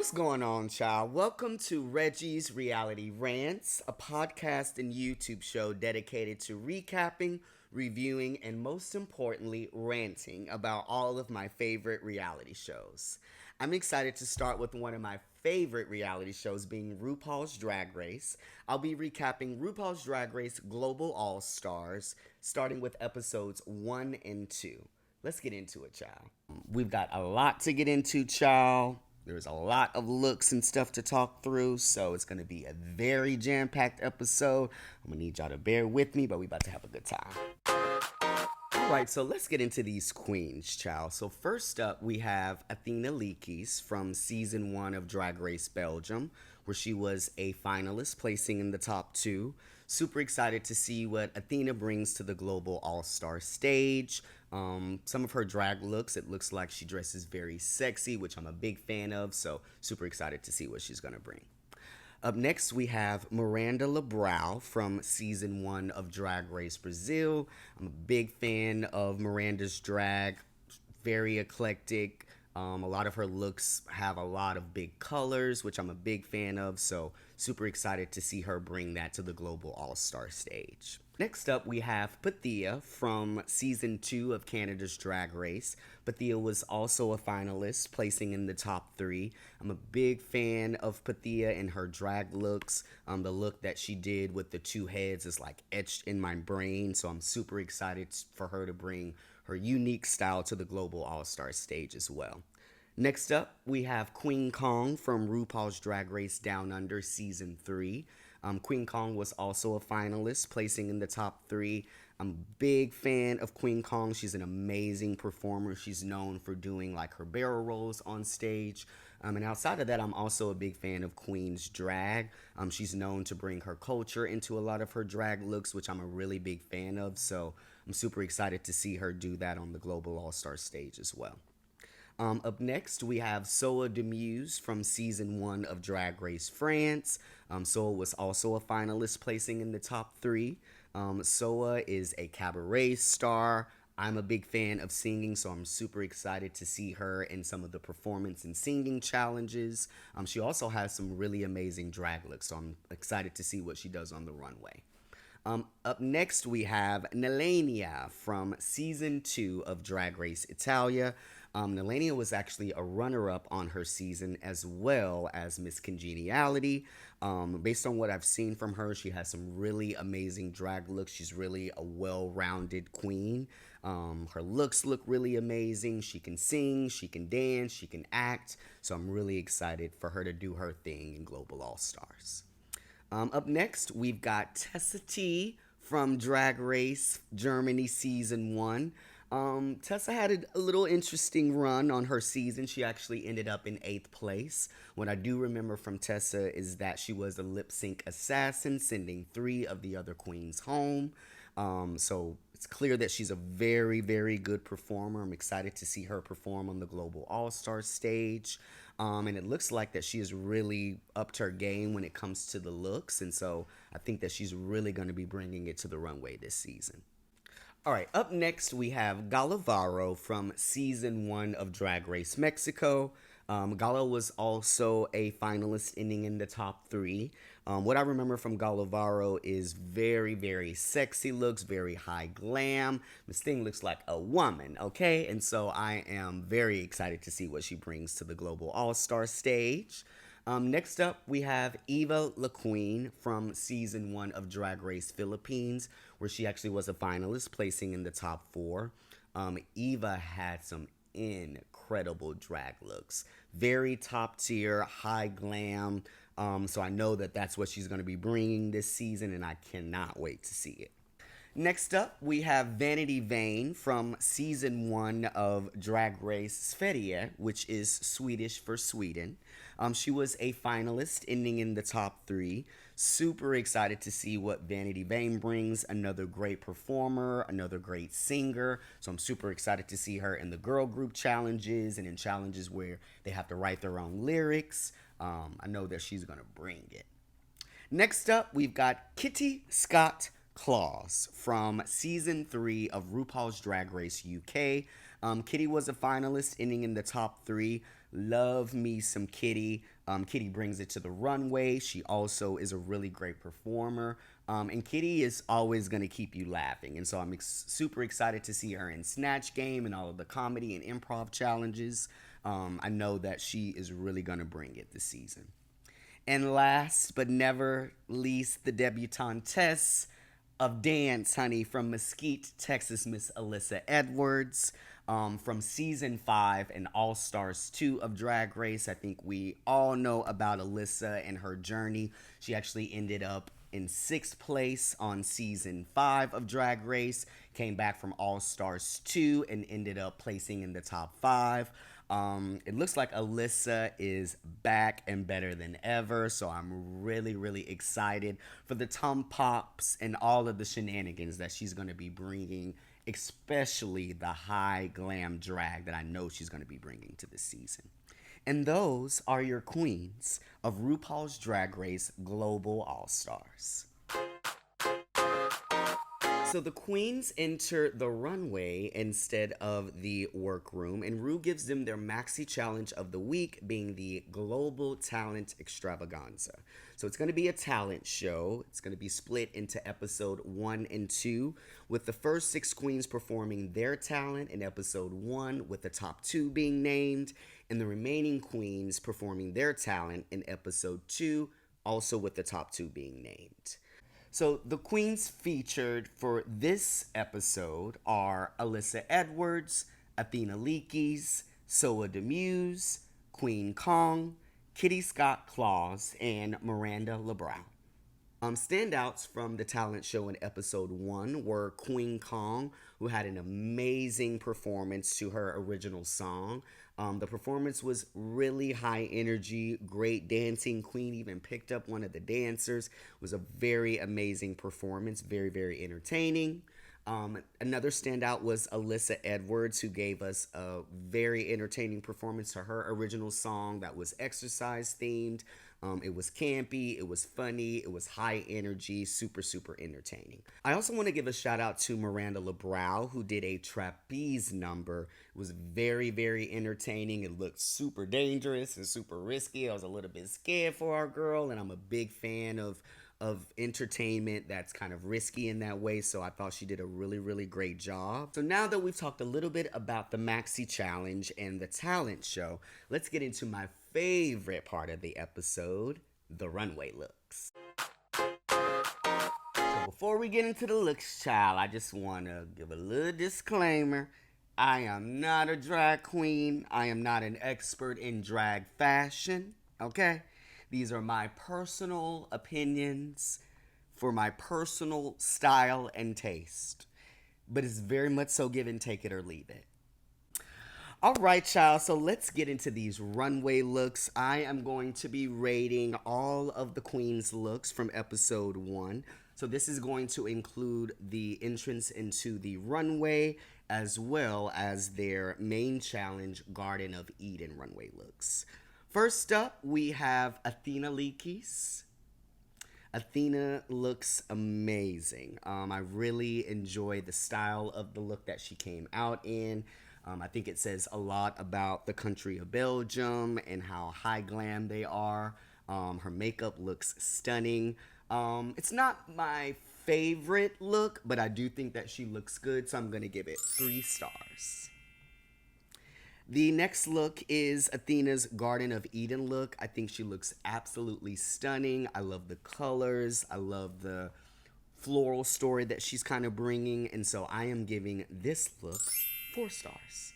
What's going on, child? Welcome to Reggie's Reality Rants, a podcast and YouTube show dedicated to recapping, reviewing, and most importantly, ranting about all of my favorite reality shows. I'm excited to start with one of my favorite reality shows being RuPaul's Drag Race. I'll be recapping RuPaul's Drag Race Global All Stars, starting with episodes 1 and 2. Let's get into it, child. We've got a lot to get into, child. There's a lot of looks and stuff to talk through, so it's going to be a very jam-packed episode. I'm going to need y'all to bear with me, but we about to have a good time. All right, so let's get into these queens, child. So first up, we have Athena Leakes from season 1 of Drag Race Belgium, where she was a finalist, placing in the top 2. Super excited to see what Athena brings to the Global All-Star stage. Some of her drag looks, it looks like she dresses very sexy, which I'm a big fan of, so super excited to see what she's going to bring. Up next, we have Miranda Lebrão from season 1 of Drag Race Brazil. I'm a big fan of Miranda's drag, very eclectic. A lot of her looks have a lot of big colors, which I'm a big fan of, so super excited to see her bring that to the Global All-Star stage. Next up, we have Pythia from season 2 of Canada's Drag Race. Pythia was also a finalist, placing in the top 3. I'm a big fan of Pythia and her drag looks. The look that she did with the 2 heads is like etched in my brain, so I'm super excited for her to bring her unique style to the Global All-Star stage as well. Next up, we have Queen Kong from RuPaul's Drag Race Down Under season 3. Queen Kong was also a finalist, placing in the top 3. I'm a big fan of Queen Kong. She's an amazing performer. She's known for doing like her barrel rolls on stage. And outside of that, I'm also a big fan of Queen's drag. She's known to bring her culture into a lot of her drag looks, which I'm a really big fan of. So I'm super excited to see her do that on the Global All-Star stage as well. Up next, we have Soa Demuse from season 1 of Drag Race France. Soa was also a finalist, placing in the top 3. Soa is a cabaret star. I'm a big fan of singing, so I'm super excited to see her in some of the performance and singing challenges. She also has some really amazing drag looks, so I'm excited to see what she does on the runway. Up next, we have Nelania from season 2 of Drag Race Italia. Nelania was actually a runner-up on her season as well as Miss Congeniality. Based on what I've seen from her, she has some really amazing drag looks. She's really a well-rounded queen. Her looks look really amazing. She can sing, she can dance, she can act. So I'm really excited for her to do her thing in Global All-Stars. Up next, we've got Tessa T from Drag Race Germany season 1. Tessa had a little interesting run on her season. She actually ended up in 8th place. What I do remember from Tessa is that she was a lip sync assassin, sending 3 of the other queens home. So it's clear that she's a very, very good performer. I'm excited to see her perform on the Global All-Star stage. And it looks like that she has really upped her game when it comes to the looks. And so I think that she's really going to be bringing it to the runway this season. All right, up next we have Galavaro from season 1 of Drag Race Mexico. Gala was also a finalist, ending in the top 3. What I remember from Galavaro is very, very sexy looks, very high glam. This thing looks like a woman, okay? And so I am very excited to see what she brings to the Global All-Star stage. Next up, we have Eva La Queen from season 1 of Drag Race Philippines, where she actually was a finalist, placing in the top 4. Eva had some incredible drag looks. Very top tier, high glam. So I know that that's what she's going to be bringing this season, and I cannot wait to see it. Next up, we have Vanity Vane from season 1 of Drag Race Sverige, which is Swedish for Sweden. She was a finalist, ending in the top 3. Super excited to see what Vanity Vane brings. Another great performer, another great singer. So I'm super excited to see her in the girl group challenges and in challenges where they have to write their own lyrics. I know that she's going to bring it. Next up, we've got Kitty Scott Claus from season 3 of RuPaul's Drag Race UK. Kitty was a finalist, ending in the top 3. Love me some Kitty. Kitty brings it to the runway. She also is a really great performer. And Kitty is always going to keep you laughing. And so I'm super excited to see her in Snatch Game and all of the comedy and improv challenges. I know that she is really going to bring it this season. And last but never least, the debutantess of dance, honey, from Mesquite, Texas, Miss Alyssa Edwards. From season 5 and All Stars 2 of Drag Race. I think we all know about Alyssa and her journey. She actually ended up in 6th place on season 5 of Drag Race, came back from All Stars 2 and ended up placing in the top 5. It looks like Alyssa is back and better than ever, so I'm really, really excited for the Tom Pops and all of the shenanigans that she's going to be bringing, especially the high glam drag that I know she's going to be bringing to this season. And those are your queens of RuPaul's Drag Race Global All-Stars. So the queens enter the runway instead of the workroom, and Ru gives them their Maxi challenge of the week, being the Global Talent Extravaganza. So it's going to be a talent show. It's going to be split into episode 1 and 2, with the first 6 queens performing their talent in episode 1, with the top 2 being named, and the remaining queens performing their talent in episode 2, also with the top 2 being named. So the queens featured for this episode are Alyssa Edwards, Athena Leakes, Soa Demuse, Queen Kong, Kitty Scott Claus, and Miranda LeBrow. Standouts from the talent show in episode 1 were Queen Kong, who had an amazing performance to her original song. The performance was really high energy, great dancing. Queen even picked up one of the dancers. It was a very amazing performance, very, very entertaining. Another standout was Alyssa Edwards, who gave us a very entertaining performance to her original song that was exercise themed. It was campy, it was funny, it was high energy, super, super entertaining. I also want to give a shout out to Miranda LeBrow, who did a trapeze number. It was very, very entertaining. It looked super dangerous and super risky. I was a little bit scared for our girl, and I'm a big fan of entertainment that's kind of risky in that way, so I thought she did a really, really great job. So now that we've talked a little bit about the Maxi Challenge and the talent show, let's get into my favorite part of the episode, the runway looks. So before we get into the looks, child, I just want to give a little disclaimer. I am not a drag queen. I am not an expert in drag fashion, okay? These are my personal opinions for my personal style and taste. But it's very much so give and take it or leave it. All right, child, so let's get into these runway looks. I am going to be rating all of the queens' looks from episode 1. So this is going to include the entrance into the runway as well as their main challenge, Garden of Eden runway looks. First up, we have Athena Leakes. Athena looks amazing. I really enjoy the style of the look that she came out in. I think it says a lot about the country of Belgium and how high glam they are. Her makeup looks stunning. It's not my favorite look, but I do think that she looks good, so I'm going to give it 3 stars. The next look is Athena's Garden of Eden look. I think she looks absolutely stunning. I love the colors. I love the floral story that she's kind of bringing. And so I am giving this look 4 stars.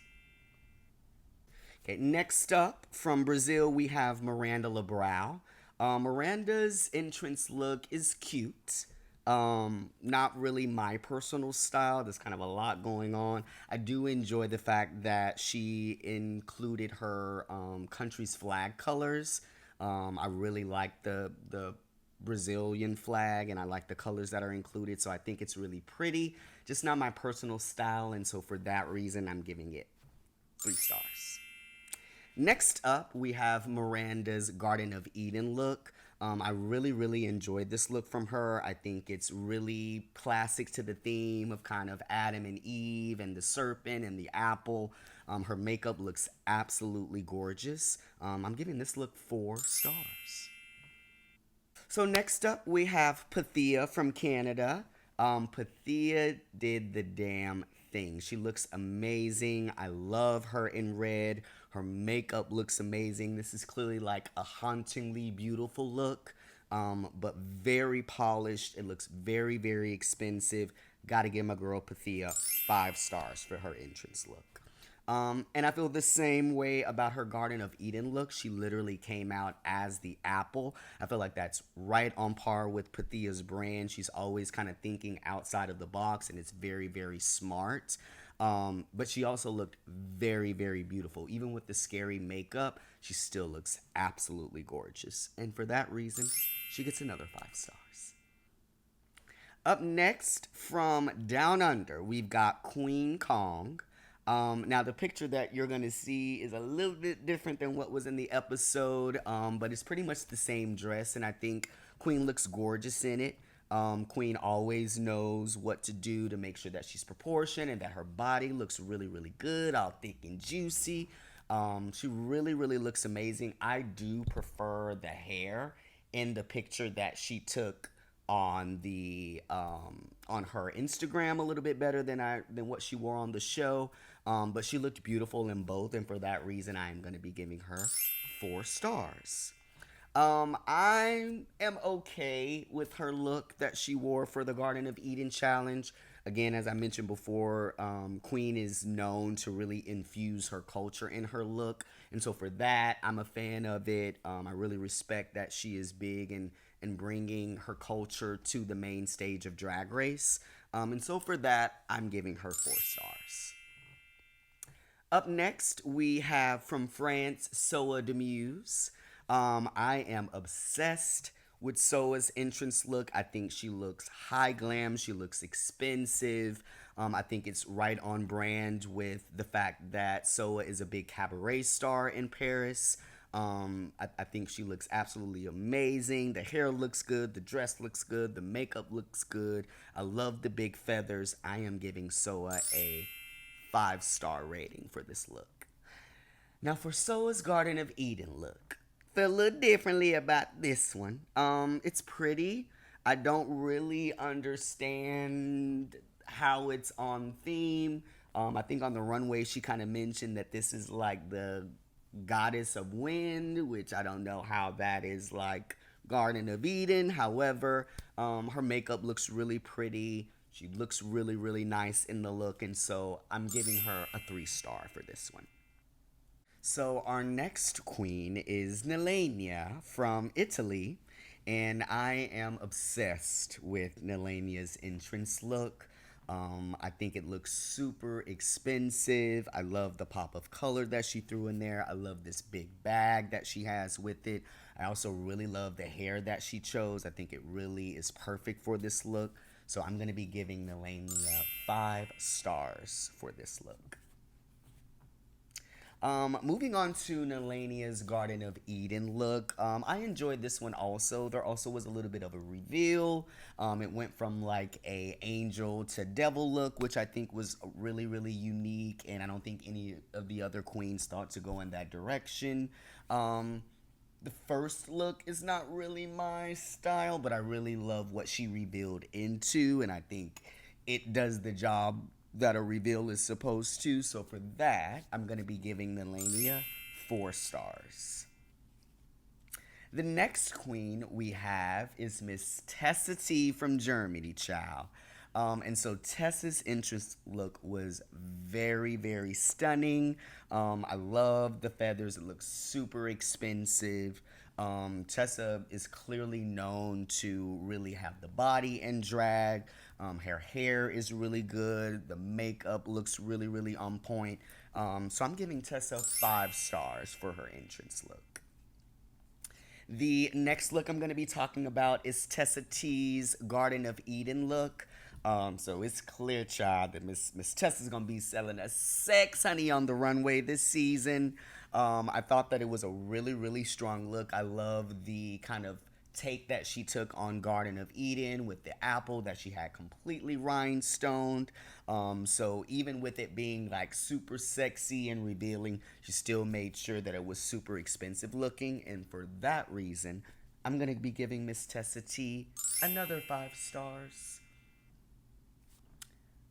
Okay, next up from Brazil, we have Miranda LeBrow. Miranda's entrance look is cute. Not really my personal style. There's kind of a lot going on. I do enjoy the fact that she included her country's flag colors. I really like the Brazilian flag, and I like the colors that are included, so I think it's really pretty. Just not my personal style, and so for that reason, I'm giving it 3 stars. Next up, we have Miranda's Garden of Eden look. I really, really enjoyed this look from her. I think it's really classic to the theme of kind of Adam and Eve and the serpent and the apple. Her makeup looks absolutely gorgeous. I'm giving this look 4 stars. So next up, we have Pathia from Canada. Pathia did the damn thing. She looks amazing. I love her in red. Her makeup looks amazing. This is clearly like a hauntingly beautiful look, but very polished. It looks very, very expensive. Gotta give my girl Pathia 5 stars for her entrance look. And I feel the same way about her Garden of Eden look. She literally came out as the apple. I feel like that's right on par with Pathia's brand. She's always kind of thinking outside of the box, and it's very, very smart. But she also looked very, very beautiful. Even with the scary makeup, she still looks absolutely gorgeous. And for that reason, she gets another 5 stars. Up next, from Down Under, we've got Queen Kong. Now, the picture that you're going to see is a little bit different than what was in the episode, but it's pretty much the same dress, and I think Queen looks gorgeous in it. Queen always knows what to do to make sure that she's proportioned and that her body looks really, really good, all thick and juicy. She really, really looks amazing. I do prefer the hair in the picture that she took on the on her Instagram a little bit better than what she wore on the show. But she looked beautiful in both, and for that reason, I am going to be giving her 4 stars. I am okay with her look that she wore for the Garden of Eden challenge. Again, as I mentioned before, Queen is known to really infuse her culture in her look. And so for that, I'm a fan of it. I really respect that she is big and bringing her culture to the main stage of Drag Race. And so for that, I'm giving her 4 stars. Up next, we have from France, Soa Demuse. I am obsessed with Soa's entrance look. I think she looks high glam. She looks expensive. I think it's right on brand with the fact that Soa is a big cabaret star in Paris. I think she looks absolutely amazing. The hair looks good. The dress looks good. The makeup looks good. I love the big feathers. I am giving Soa a 5-star rating for this look. Now for Soa's Garden of Eden look, feel a little differently about this one. It's pretty. I don't really understand how it's on theme. I think on the runway she kind of mentioned that this is like the goddess of wind, which I don't know how that is like Garden of Eden. However, her makeup looks really pretty. She looks really, really nice in the look, and so I'm giving her a 3-star for this one. So our next queen is Nilania from Italy, and I am obsessed with Nilania's entrance look. I think it looks super expensive. I love the pop of color that she threw in there. I love this big bag that she has with it. I also really love the hair that she chose. I think it really is perfect for this look. So I'm going to be giving Nilania 5 stars for this look. Moving on to Nilania's Garden of Eden look. I enjoyed this one also. There also was a little bit of a reveal. It went from like a angel to devil look, which I think was really, really unique. And I don't think any of the other queens thought to go in that direction. The first look is not really my style, but I really love what she revealed into, and I think it does the job that a reveal is supposed to. So for that, I'm going to be giving Nilania 4 stars. The next queen we have is Miss Tessa T from Germany, child. And so Tessa's entrance look was very, very stunning. I love the feathers. It looks super expensive. Tessa is clearly known to really have the body in drag. Her hair is really good. The makeup looks really, really on point. So I'm giving Tessa 5 stars for her entrance look. The next look I'm going to be talking about is Tessa T's Garden of Eden look. So it's clear, child, that Miss Tessa's going to be selling a sex honey on the runway this season. I thought that it was a really, really strong look. I love the kind of take that she took on Garden of Eden with the apple that she had completely rhinestoned. So even with it being like super sexy and revealing, she still made sure that it was super expensive looking. And for that reason, I'm going to be giving Miss Tessa T another 5 stars.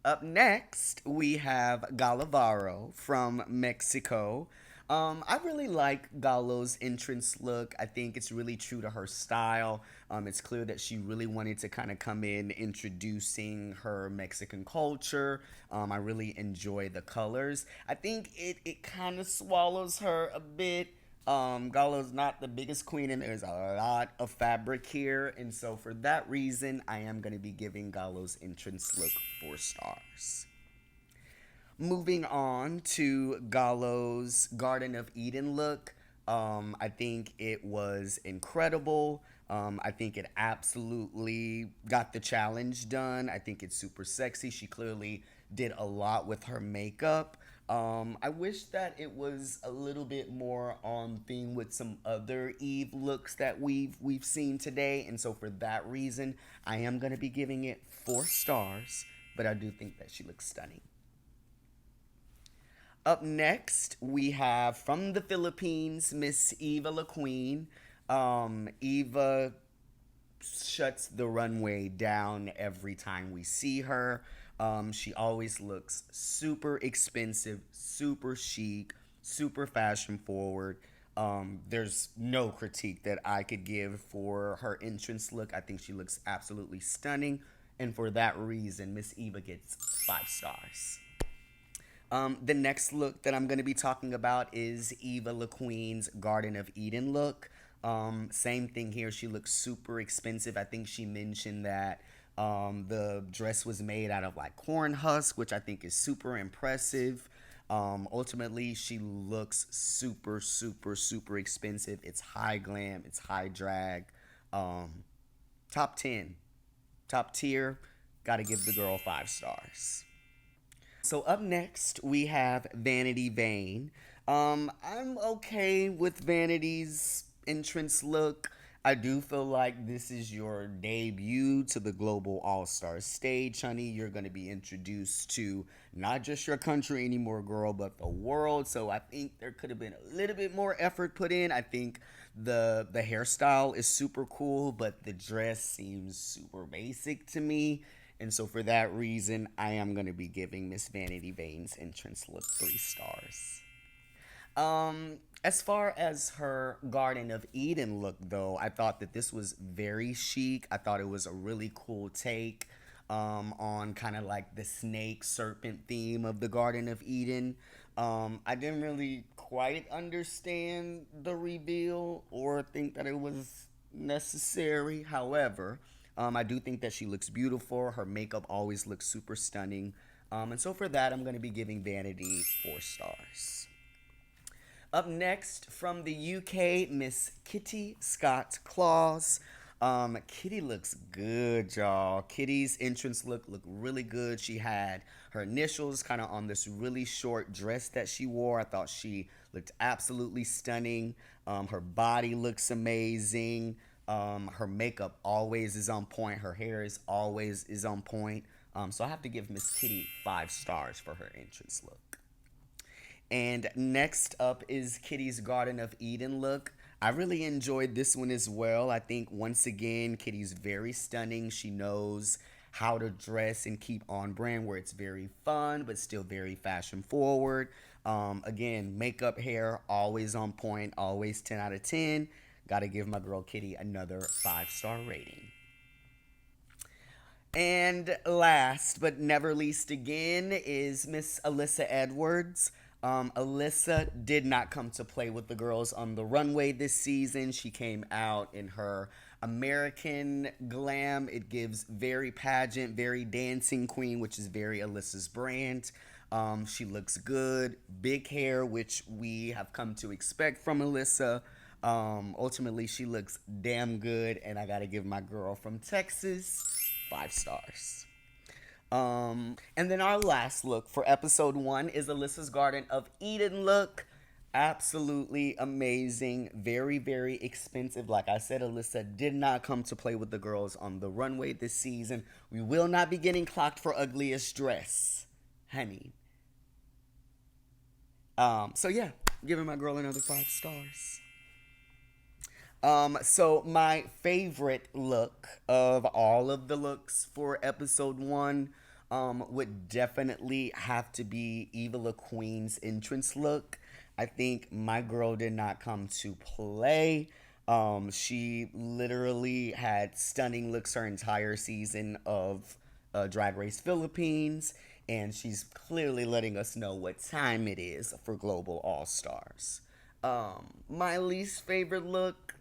Up next, we have Galavaro from Mexico. I really like Galo's entrance look. I think it's really true to her style. It's clear that she really wanted to kind of come in introducing her Mexican culture. I really enjoy the colors. I think it kind of swallows her a bit. Galo's not the biggest queen, and there's a lot of fabric here, and so for that reason, I am going to be giving Galo's entrance look 4 stars. Moving on to Galo's Garden of Eden look, I think it was incredible. I think it absolutely got the challenge done. I think it's super sexy. She clearly did a lot with her makeup. I wish that it was a little bit more on theme with some other Eve looks that we've seen today, and so for that reason, I am gonna be giving it 4 stars. But I do think that she looks stunning. Up next, we have from the Philippines, Miss Eva La Queen. Eva shuts the runway down every time we see her. She always looks super expensive, super chic, super fashion forward. There's no critique that I could give for her entrance look. I think she looks absolutely stunning. And for that reason, Miss Eva gets 5 stars. The next look that I'm going to be talking about is Eva La Queen's Garden of Eden look. Same thing here. She looks super expensive. I think she mentioned that the dress was made out of like corn husk, which I think is super impressive. Ultimately, she looks super, super, super expensive. It's high glam. It's high drag. Top 10. Top tier. Got to give the girl 5 stars. So up next, we have Vanity Vane. I'm okay with Vanity's entrance look. I do feel like this is your debut to the Global All-Stars stage, honey. You're going to be introduced to not just your country anymore, girl, but the world. So I think there could have been a little bit more effort put in. I think the hairstyle is super cool, but the dress seems super basic to me. And so for that reason, I am going to be giving Miss Vanity Vane's entrance look 3 stars. As far as her Garden of Eden look, though, I thought that this was very chic. I thought it was a really cool take on kind of like the snake serpent theme of the Garden of Eden. I didn't really quite understand the reveal or think that it was necessary. However, I do think that she looks beautiful. Her makeup always looks super stunning. And so for that, I'm going to be giving Vanity 4 stars. Up next, from the UK, Miss Kitty Scott Claus. Kitty looks good, y'all. Kitty's entrance looked really good. She had her initials kind of on this really short dress that she wore. I thought she looked absolutely stunning. Her body looks amazing. Her makeup always is on point. Her hair is always on point. So I have to give Miss Kitty 5 stars for her entrance look. And next up is Kitty's Garden of Eden look. I really enjoyed this one as well. I think once again, Kitty's very stunning. She knows how to dress and keep on brand where it's very fun, but still very fashion forward. Again, makeup, hair, always on point, always 10 out of 10. Gotta give my girl Kitty another 5-star rating. And last but never least again is Miss Alyssa Edwards. Alyssa did not come to play with the girls on the runway this season. She came out in her American glam. It gives very pageant, very dancing queen, which is very Alyssa's brand. She looks good. Big hair, which we have come to expect from Alyssa. Ultimately, she looks damn good, and I gotta give my girl from Texas 5 stars. And then our last look for episode 1 is Alyssa's Garden of Eden look. Absolutely amazing. Very, very expensive. Like I said, Alyssa did not come to play with the girls on the runway this season. We will not be getting clocked for ugliest dress, honey. So yeah, giving my girl another 5 stars. So my favorite look of all of the looks for episode one, would definitely have to be Eva La Queen's entrance look. I think my girl did not come to play. She literally had stunning looks her entire season of Drag Race Philippines, and she's clearly letting us know what time it is for Global All Stars. My least favorite look,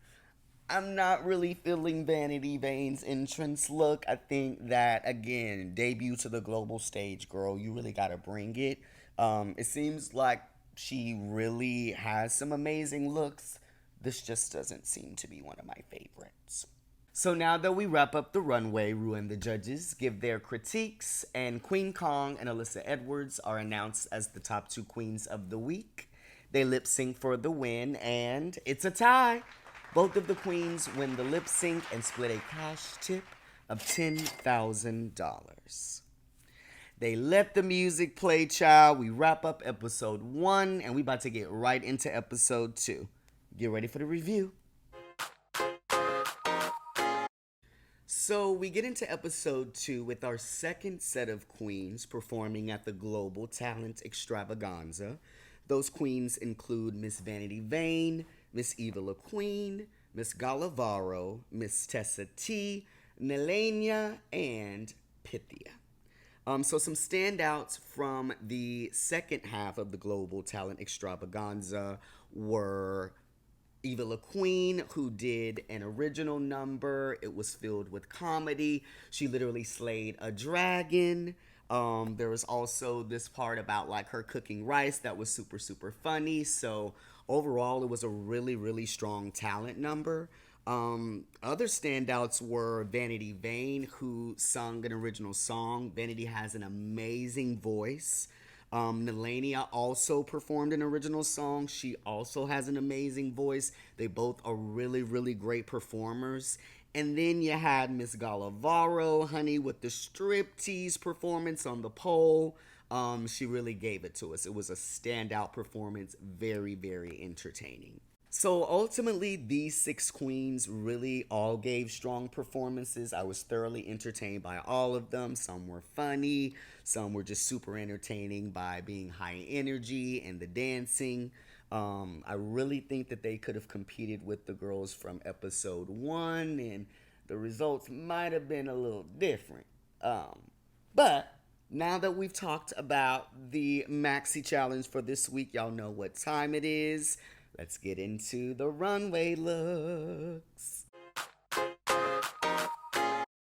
I'm not really feeling Vanity Vane's entrance look. I think that, again, debut to the global stage, girl, you really got to bring it. It seems like she really has some amazing looks. This just doesn't seem to be one of my favorites. So now that we wrap up the runway, Rue and the judges give their critiques, and Queen Kong and Alyssa Edwards are announced as the top two queens of the week. They lip sync for the win, and it's a tie. Both of the queens win the lip sync and split a cash tip of $10,000. They let the music play, child. We wrap up episode one, and we about to get right into episode two. Get ready for the review. So we get into episode two with our second set of queens performing at the Global Talent Extravaganza. Those queens include Miss Vanity Vane, Miss Eva La Queen, Miss Galavaro, Miss Tessa T, Nelenia, and Pythia. So some standouts from the second half of the Global Talent Extravaganza were Eva La Queen, who did an original number. It was filled with comedy. She literally slayed a dragon. There was also this part about like her cooking rice that was super, super funny. So overall, it was a really, really strong talent number. Other standouts were Vanity Vane, who sung an original song. Vanity has an amazing voice. Nelania also performed an original song. She also has an amazing voice. They both are really, really great performers. And then you had Miss Galavaro, honey, with the striptease performance on the pole. She really gave it to us. It was a standout performance, very, very entertaining. So ultimately, these six queens really all gave strong performances. I was thoroughly entertained by all of them. Some were funny, some were just super entertaining by being high energy and the dancing. I really think that they could have competed with the girls from episode one, and the results might have been a little different. But now that we've talked about the Maxi challenge for this week, y'all know what time it is. Let's get into the runway looks.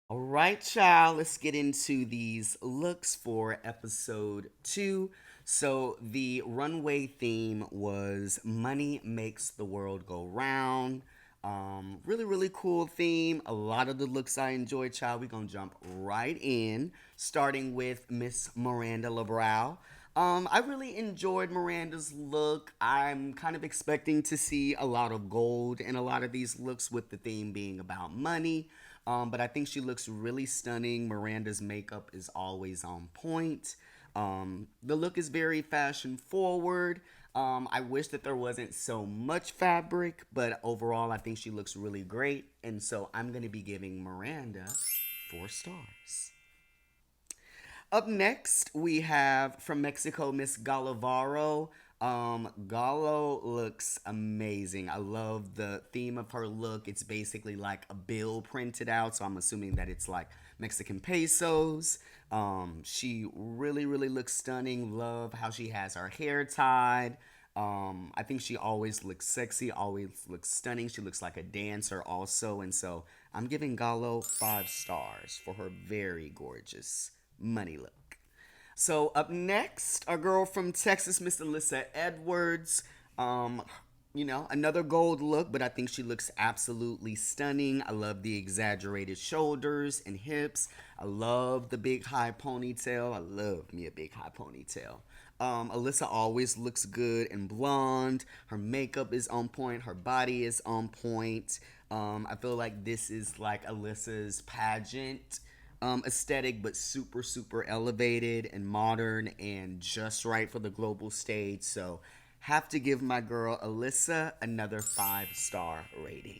All right, child, let's get into these looks for episode two. So, the runway theme was Money Makes the World Go Round. Really, really cool theme. A lot of the looks I enjoyed, child. We're going to jump right in, starting with Miss Miranda LaBrow. I really enjoyed Miranda's look. I'm kind of expecting to see a lot of gold in a lot of these looks, with the theme being about money. But I think she looks really stunning. Miranda's makeup is always on point. The look is very fashion forward. I wish that there wasn't so much fabric, but overall, I think she looks really great. And so I'm going to be giving Miranda 4 stars. Up next, we have from Mexico, Miss Galavaro. Gallo looks amazing. I love the theme of her look. It's basically like a bill printed out, so I'm assuming that it's like Mexican pesos. She really, really looks stunning. Love how she has her hair tied. I think she always looks sexy, always looks stunning. She looks like a dancer also, and so I'm giving Gallo 5 stars for her very gorgeous money look. So up next, our girl from Texas, Miss Alyssa Edwards. Another gold look, but I think she looks absolutely stunning. I love the exaggerated shoulders and hips. I love the big high ponytail. I love me a big high ponytail. Alyssa always looks good and blonde. Her makeup is on point. Her body is on point. I feel like this is like Alyssa's pageant aesthetic, but super, super elevated and modern and just right for the global stage. So, have to give my girl Alyssa another 5-star rating.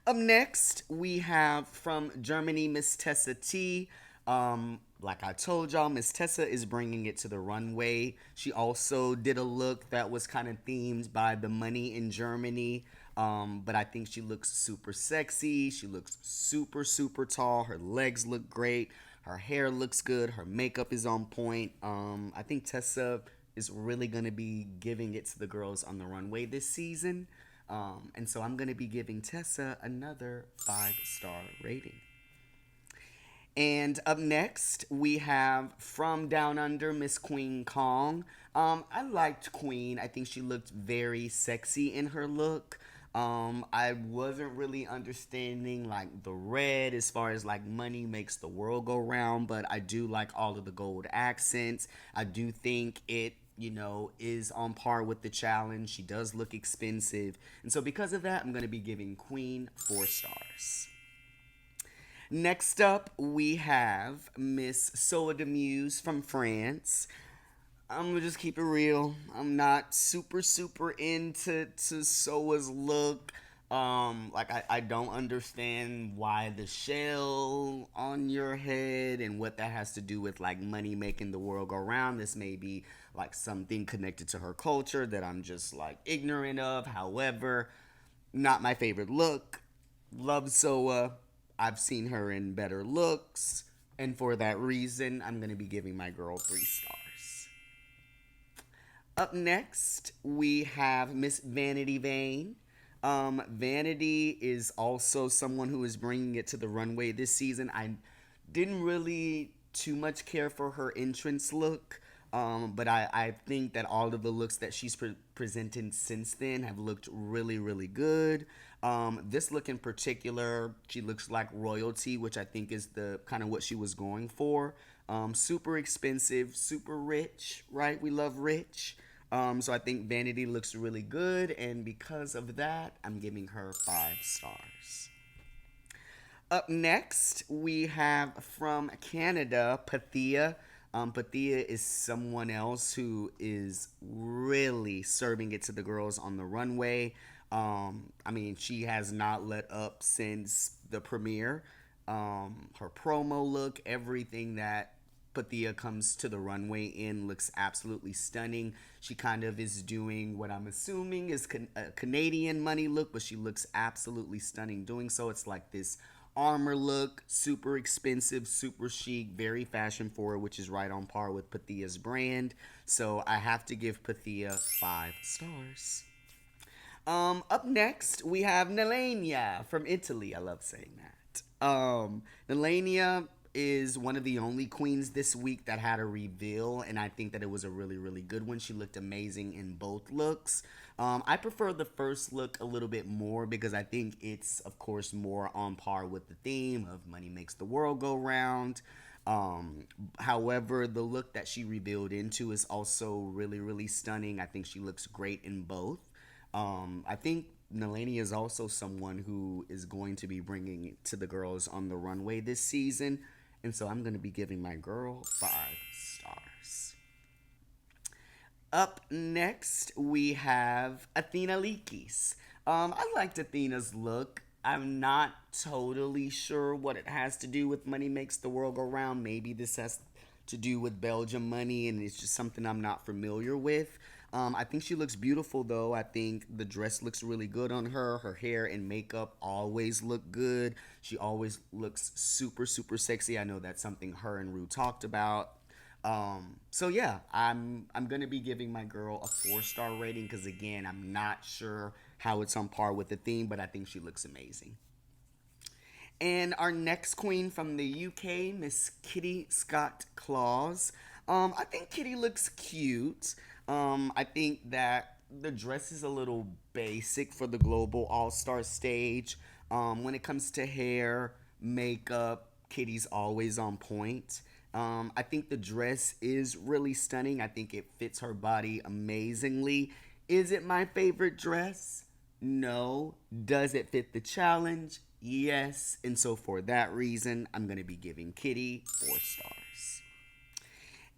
Up next, we have from Germany, Miss Tessa T. Like I told y'all, Miss Tessa is bringing it to the runway. She also did a look that was kind of themed by the money in Germany. But I think she looks super sexy. She looks super, super tall. Her legs look great. Her hair looks good. Her makeup is on point. I think Tessa is really going to be giving it to the girls on the runway this season. And so I'm going to be giving Tessa another 5-star rating. And up next, we have from Down Under, Miss Queen Kong. I liked Queen. I think she looked very sexy in her look. I wasn't really understanding like the red as far as like money makes the world go round, but I do like all of the gold accents. I do think it, is on par with the challenge. She does look expensive. And so because of that, I'm going to be giving Queen 4 stars. Next up, we have Miss Soa de Muse from France. I'm gonna just keep it real. I'm not super super into Soa's look. I don't understand why the shell on your head and what that has to do with like money making the world go round. This may be like something connected to her culture that I'm just like ignorant of. However, not my favorite look. Love Soa. I've seen her in better looks, and for that reason, I'm gonna be giving my girl 3 stars. Up next, we have Miss Vanity Vane. Vanity is also someone who is bringing it to the runway this season. I didn't really too much care for her entrance look, but I think that all of the looks that she's presented since then have looked really, really good. This look in particular, she looks like royalty, which I think is the kind of what she was going for. Super expensive, super rich, right? We love rich. So I think Vanity looks really good, and because of that, I'm giving her 5 stars. Up next, we have from Canada, Pathia. Pathia is someone else who is really serving it to the girls on the runway. She has not let up since the premiere. Her promo look, everything that Pathia comes to the runway in looks absolutely stunning. She kind of is doing what I'm assuming is a Canadian money look, but she looks absolutely stunning doing so. It's like this armor look, super expensive, super chic, very fashion forward, which is right on par with Pathia's brand. So I have to give Pathia 5 stars. Up next, we have Nelania from Italy. I love saying that. Nelania is one of the only queens this week that had a reveal, and I think that it was a really, really good one. She looked amazing in both looks. I prefer the first look a little bit more because I think it's, of course, more on par with the theme of money makes the world go round. However, the look that she revealed into is also really, really stunning. I think she looks great in both. I think Nelania is also someone who is going to be bringing it to the girls on the runway this season. And so I'm going to be giving my girl 5 stars. Up next, we have Athena Likis. I liked Athena's look. I'm not totally sure what it has to do with money makes the world go round. Maybe this has to do with Belgium money and it's just something I'm not familiar with. I think she looks beautiful though. I think the dress looks really good on her. Her hair and makeup always look good. She always looks super, super sexy. I know that's something her and Rue talked about. So yeah, I'm gonna be giving my girl a 4-star rating because again, I'm not sure how it's on par with the theme, but I think she looks amazing. And our next queen from the UK, Miss Kitty Scott Claus. I think Kitty looks cute. I think that the dress is a little basic for the global all-star stage. When it comes to hair, makeup, Kitty's always on point. I think the dress is really stunning. I think it fits her body amazingly. Is it my favorite dress? No. Does it fit the challenge? Yes. And so for that reason, I'm going to be giving Kitty 4 stars.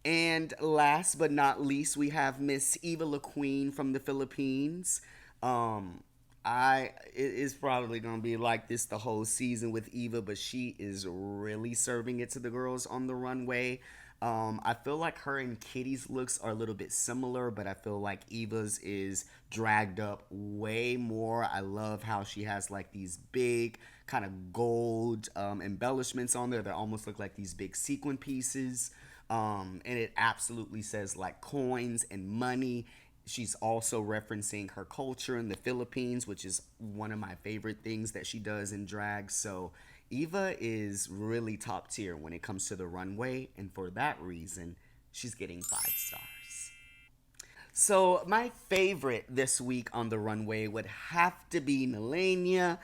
And last but not least, we have Miss Eva LaQueen from the Philippines. Um, it is probably gonna be like this the whole season with Eva, but she is really serving it to the girls on the runway. I feel like her and Kitty's looks are a little bit similar, but I feel like Eva's is dragged up way more. I love how she has like these big kind of gold embellishments on there that almost look like these big sequin pieces. And it absolutely says like coins and money. She's also referencing her culture in the Philippines, which is one of my favorite things that she does in drag. So Eva is really top tier when it comes to the runway, and for that reason, she's getting 5 stars. So my favorite this week on the runway would have to be Melania.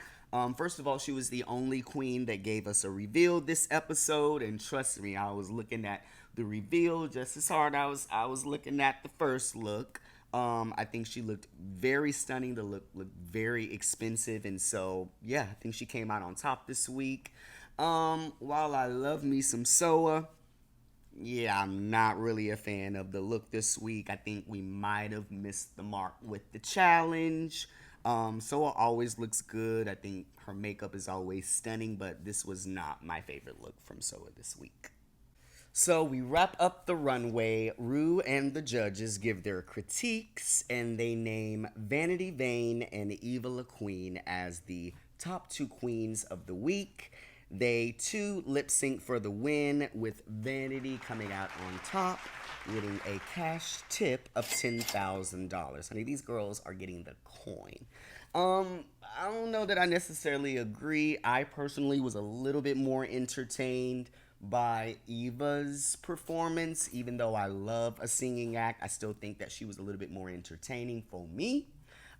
First of all, she was the only queen that gave us a reveal this episode, and trust me, I was looking at the reveal just as hard I was looking at the first look. I think she looked very stunning. The look looked very expensive, and so yeah, I think she came out on top this week. While I love me some Soa, yeah, I'm not really a fan of the look this week. I think we might have missed the mark with the challenge. Soa always looks good. I think her makeup is always stunning, but this was not my favorite look from Soa this week. So we wrap up the runway. Rue and the judges give their critiques, and they name Vanity Vane and Eva LaQueen as the top 2 queens of the week. They too lip sync for the win, with Vanity coming out on top, getting a cash tip of $10,000. Honey, these girls are getting the coin. I don't know that I necessarily agree. I personally was a little bit more entertained by Eva's performance. Even though I love a singing act, I still think that she was a little bit more entertaining for me.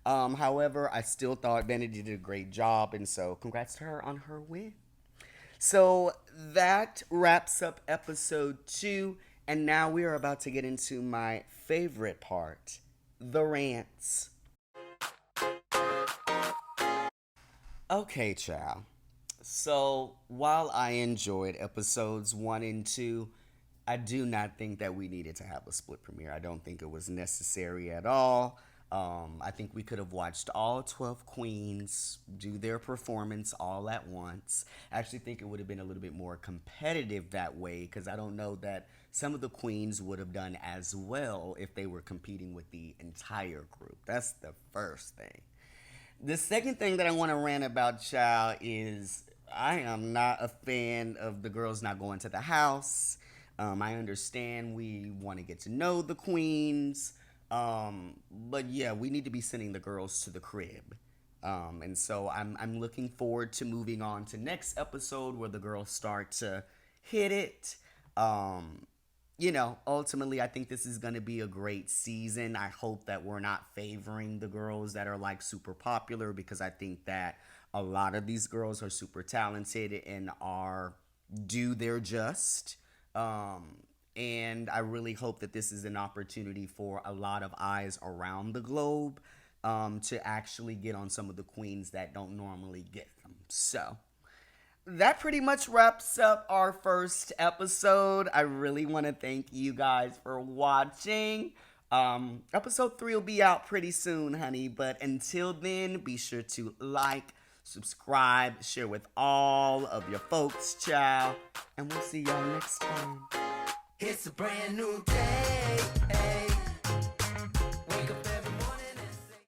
However, I still thought Vanity did a great job, and so congrats to her on her win. So that wraps up episode 2, and now we are about to get into my favorite part, the rants. Okay, child. So while I enjoyed episodes 1 and 2, I do not think that we needed to have a split premiere. I don't think it was necessary at all. I think we could have watched all 12 queens do their performance all at once. I actually think it would have been a little bit more competitive that way, because I don't know that some of the queens would have done as well if they were competing with the entire group. That's the first thing. The second thing that I want to rant about, child, is I am not a fan of the girls not going to the house. I understand we want to get to know the queens. But yeah, we need to be sending the girls to the crib. And so I'm looking forward to moving on to next episode where the girls start to hit it. Ultimately, I think this is going to be a great season. I hope that we're not favoring the girls that are like super popular, because I think that a lot of these girls are super talented and are do their just. And I really hope that this is an opportunity for a lot of eyes around the globe to actually get on some of the queens that don't normally get them. So that pretty much wraps up our first episode. I really want to thank you guys for watching. Episode 3 will be out pretty soon, honey. But until then, be sure to like, subscribe, share with all of your folks, child. And we'll see y'all next time. It's a brand new day.